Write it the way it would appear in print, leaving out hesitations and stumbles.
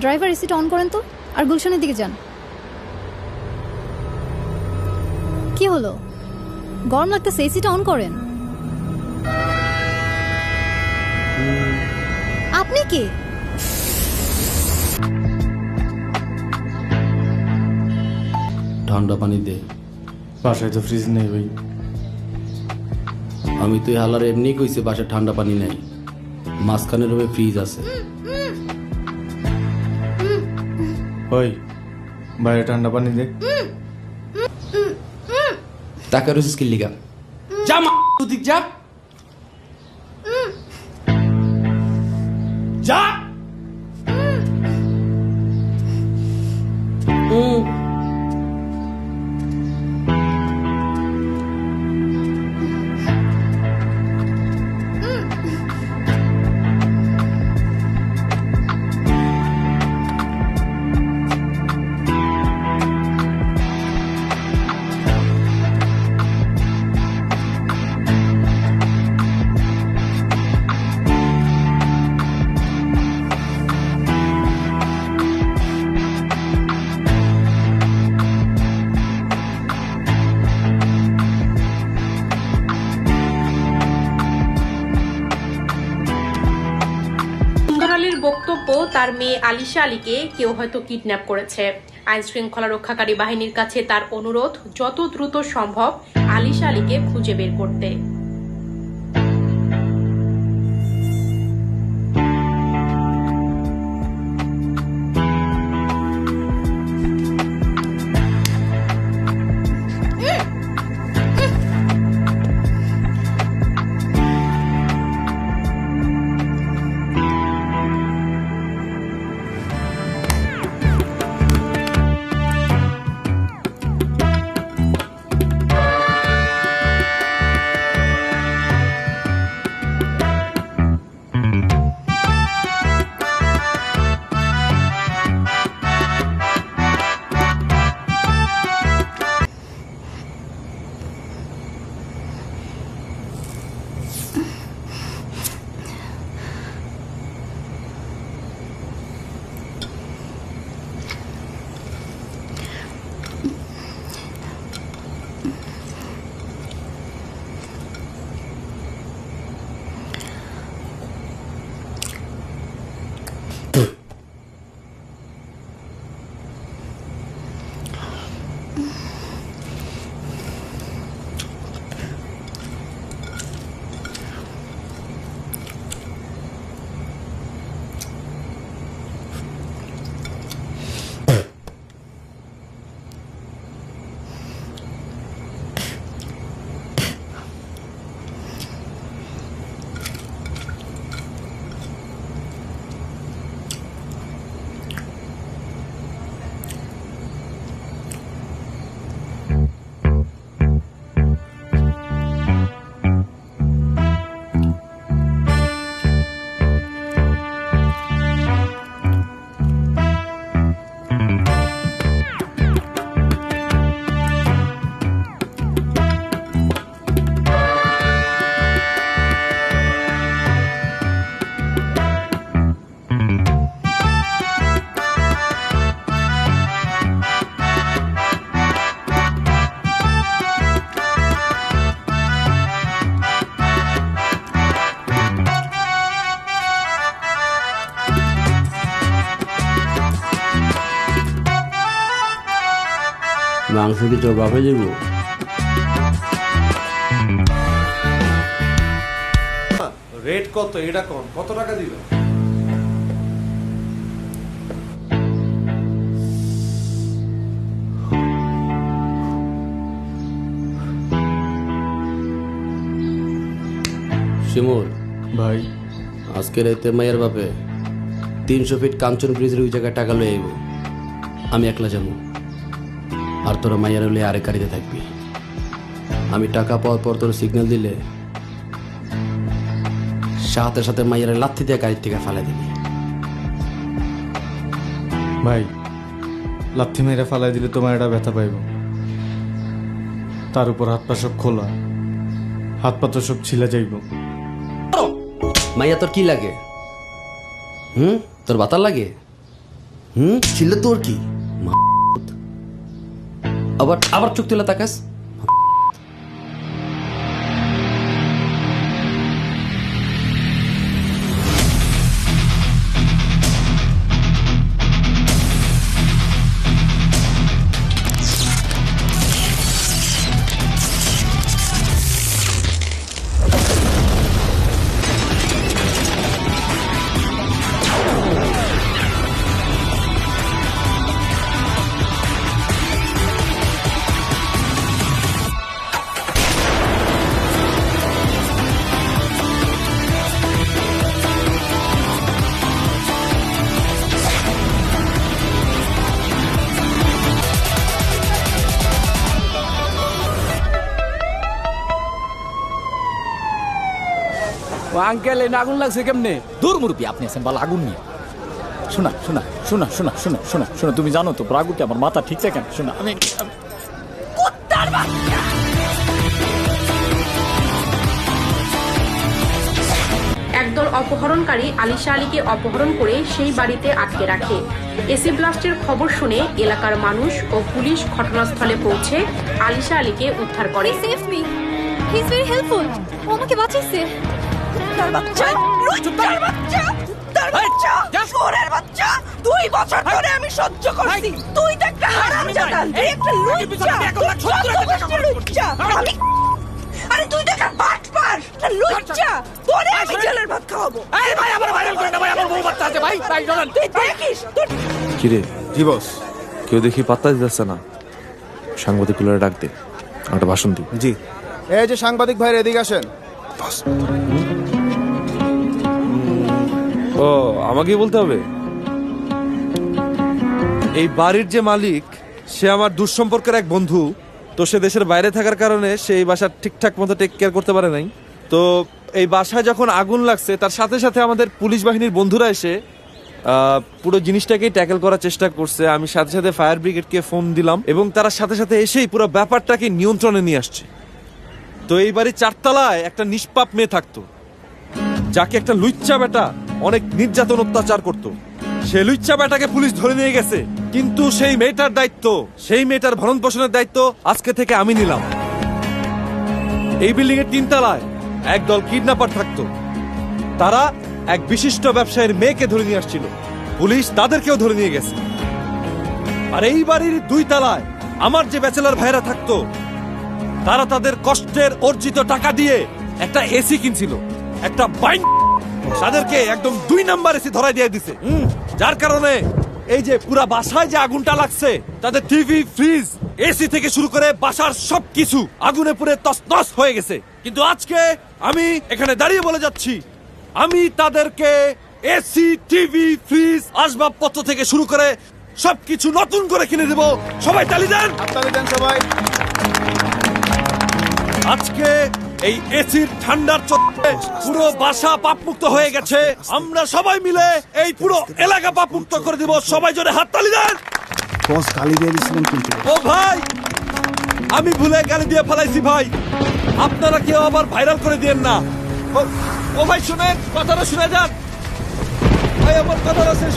Driver এসিটা on করেন তো, আর গুলশানের দিকে যান। কি হলো, গরম লাগতেছে, এসিটা অন করেন। আপনি কি? ঠান্ডা পানি দে। বাসায় তো ফ্রিজ নেই ভাই। আমি তো হালার এমনি কইছি বাসায় ঠান্ডা পানি নাই, মাঝখানে রবে ফ্রিজ আছে। ওই বাইরে ঠান্ডা পানি দে। টাকা রয়েছিস কি লিগা? যা মা তুই যা যা। বক্তব্য, তার মেয়ে আলিশা আলীকে কেউ হয়তো কিডন্যাপ করেছে। আইন শৃঙ্খলা রক্ষাকারী বাহিনীর কাছে তার অনুরোধ যত দ্রুত সম্ভব আলিশা আলীকে খুঁজে বের করতে। মাংস কি তোর বাপে দেব? রেট কত এটা কত টাকা দিবেন? শিমুল ভাই আজকে রাতে মায়ের বাপে 300 ফিট কাঞ্চন ব্রিজের ওই জায়গায় টাকা লয়ে আইব। আমি একলা যাবো, আর তোরা মাইয়ার হলে আরেক গাড়িতে থাকবি। আমি টাকা পাওয়ার পর তোর সিগন্যাল দিলে সাথে সাথে মাইয়ার লাথি দিয়ে গাড়ির থেকে ফালাই দিবি। ভাই লাথি মেরে ফালাই দিলে তোমার এটা ব্যথা পাইব, তার উপর হাত পা সব খোলা, হাত পা তো সব ছিলা যাইব। মাইয়া তোর কি লাগে? তোর বাতার লাগে? ছিল তোর কি আবার আবার চোখ তুলে তাকাস। ও আঙ্কেল এনে আগুন লাগছে কেমনে? দূর মুরব্বী, আপনি আছেন বালা আগুন নিয়ে। শোনা শোনা শোনা শোনা শোনা শোনা শোনা, তুমি জানো তো ব্রাগুতে আমার মাথা ঠিক থাকে না। শোনা আমি একদল অপহরণকারী আলিশা আলীকে অপহরণ করে সেই বাড়িতে আটকে রাখে। এসি ব্লাস্টের খবর শুনে এলাকার মানুষ ও পুলিশ ঘটনাস্থলে পৌঁছে আলিশা আলীকে উদ্ধার করে। He saved me. He's very helpful. ও আমাকে বাঁচিয়েছে। তার বাচ্চা, লুচ্চার বাচ্চা, তার বাচ্চা, শোরের বাচ্চা, 2 বছর ধরে আমি সহ্য করছি। তুই তো একটা হারামজাদা, তুই একটা লুচ্চা, লুচ্চা। আরে তুই তো একটা বাটপার, একটা লুচ্চা। তোরে আমি জেলের ভাত খাওয়াবো। এই ভাই আমার ভাইরাল করে না ভাই, আমার বউ বাচ্চা আছে ভাই, তাই চলেন। তুই দেখিস তোর কিরে, জি বস। কেউ দেখি পাত্তা দিতেছে না, সাংবাদিকগুলো ডাক দে, একটা ভাষণ দিব। জি। এই যে সাংবাদিক ভাইরা এদিকে আসেন। ও আমাকেই বলতে হবে? এই বাড়ির যে মালিক, সে আমার দুঃসম্পর্কের এক বন্ধু। তো সে দেশের বাইরে থাকার কারণে সে এই বাসার ঠিকঠাক মতো টেক কেয়ার করতে পারে নাই। তো এই বাসায় যখন আগুন লাগছে, তার সাথে সাথে আমাদের পুলিশ বাহিনীর বন্ধুরা এসে পুরো জিনিসটাকেই ট্যাকেল করার চেষ্টা করছে। আমি সাথে সাথে ফায়ার ব্রিগেডকে ফোন দিলাম এবং তারা সাথে সাথে এসেই পুরো ব্যাপারটাকে নিয়ন্ত্রণে নিয়ে আসছে। তো এই বাড়ির 4 তলায় একটা নিষ্পাপ মেয়ে থাকতো, যাকে একটা লুচ্চা বেটা অনেক নির্যাতন অত্যাচার করতো। সেই লুচ্চা বেটাকে পুলিশ ধরে নিয়ে গেছে, কিন্তু সেই মেয়েটার দায়িত্ব, সেই মেয়েটার ভরণ পোষণের দায়িত্ব আজকে থেকে আমি নিলাম। এই বিল্ডিং এর 3 তলায় একদল কিডন্যাপার থাকতো। তারা এক বিশিষ্ট ব্যবসায়ীর মেয়েকে ধরে নিয়ে আসছিল, পুলিশ তাদেরকেও ধরে নিয়ে গেছে। আর এই বাড়ির 2 তলায় আমার যে ব্যাচেলর ভাইরা থাকতো, তারা তাদের কষ্টের অর্জিত টাকা দিয়ে একটা এসি কিনছিল। একটা বাইন তাদেরকে একদম 2 নাম্বার এসি ধরাই দিয়ে দিছে। যার কারণে এই যে পুরা বাসায় যে আগুনটা লাগছে, তাদের টিভি, ফ্রিজ, এসি থেকে শুরু করে বাসার সবকিছু আগুনে পুড়ে তছনছ হয়ে গেছে। কিন্তু আজকে আমি এখানে দাঁড়িয়ে বলে যাচ্ছি, আমি তাদেরকে এসি, টিভি, ফ্রিজ, আসবাবপত্র থেকে শুরু করে সবকিছু নতুন করে কিনে দেব। সবাই তালি দেন। আপনারা দেন সবাই। আজকে এই এসির ঠান্ডার চোটে পুরো বাসা পাপমুক্ত হয়ে গেছে। আমরা সবাই মিলে এই পুরো এলাকা পাপমুক্ত করে দিব। সবাই জোরে হাততালি দেন। বস গালি দিয়ে দিছিলেন কিন্তু। ও ভাই, আমি ভুলে গালি দিয়ে ফেলাইছি ভাই, আপনারা কেউ আবার ভাইরাল করে দিয়েন না। ও ভাই শুনেন, কথাটা শুনে যান ভাই, আমার কথাটা শেষ